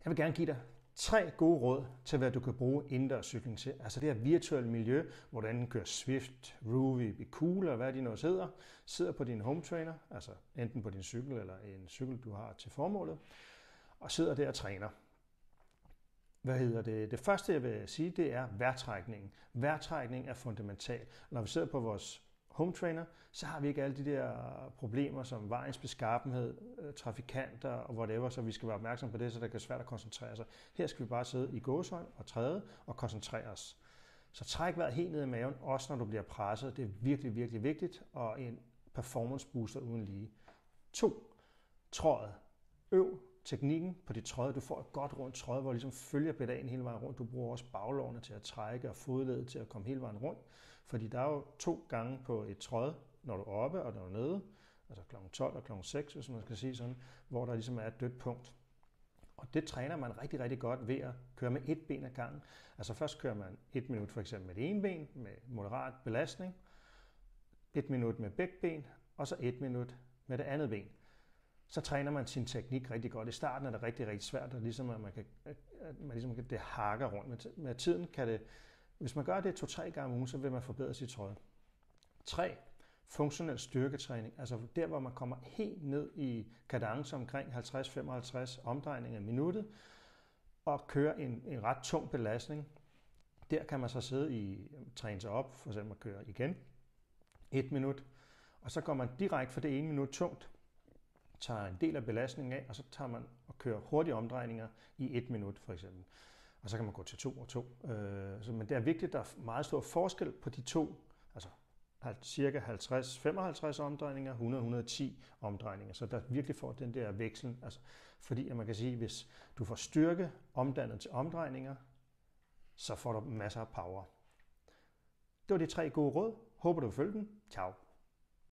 Jeg vil gerne give dig 3 gode råd til, hvad du kan bruge indendørs cykling til. Altså det her virtuelle miljø, hvor du enten kører Swift, Rouvy, Be Cool, eller hvad de nu sidder på din home trainer, altså enten på din cykel eller en cykel, du har til formålet, og sidder der og træner. Det første, jeg vil sige, det er vejrtrækningen. Vejrtrækning er fundamental. Når vi sidder på vores home trainer, så har vi ikke alle de der problemer som vejens beskaffenhed, trafikanter og whatever, så vi skal være opmærksom på det, så det kan være svært at koncentrere sig. Her skal vi bare sidde i gåsehøjde og træde og koncentrere os. Så træk vejret helt ned i maven, også når du bliver presset. Det er virkelig, virkelig vigtigt, og en performance booster uden lige. 2. Trådet. Øv teknikken på dit tråd. Du får et godt rundt tråd, hvor du ligesom følger pedalen hele vejen rundt. Du bruger også baglårene til at trække og fodledet til at komme hele vejen rundt. Fordi der er jo 2 gange på et tråd, når du er oppe og når du er nede. Altså kl. 12 og kl. 6, hvis man skal sige sådan, hvor der ligesom er et dødt punkt. Og det træner man rigtig, rigtig godt ved at køre med et ben ad gangen. Altså først kører man 1 minut for eksempel med det ene ben, med moderat belastning. 1 minut med begge ben, og så 1 minut med det andet ben. Så træner man sin teknik rigtig godt. I starten er det rigtig, rigtig svært, og ligesom at det hakker rundt. Med tiden kan det, hvis man gør det 2-3 gange om ugen, så vil man forbedre sit tråd. 3. Funktionel styrketræning. Altså der, hvor man kommer helt ned i kadence omkring 50-55 omdrejninger i minuttet, og kører en ret tung belastning. Der kan man så træne sig op, for eksempel at køre igen 1 minut, og så går man direkte for det 1 minut tungt, tager en del af belastningen af, og så tager man og kører hurtige omdrejninger i 1 minut for eksempel. Og så kan man gå til 2 og 2. Men det er vigtigt, at der er meget stor forskel på de to, altså cirka 50-55 omdrejninger, 100-110 omdrejninger. Så der virkelig får den der veksel, altså, fordi at man kan sige, hvis du får styrke omdannet til omdrejninger, så får du masser af power. Det var de 3 gode råd. Håber du vil følge dem. Ciao.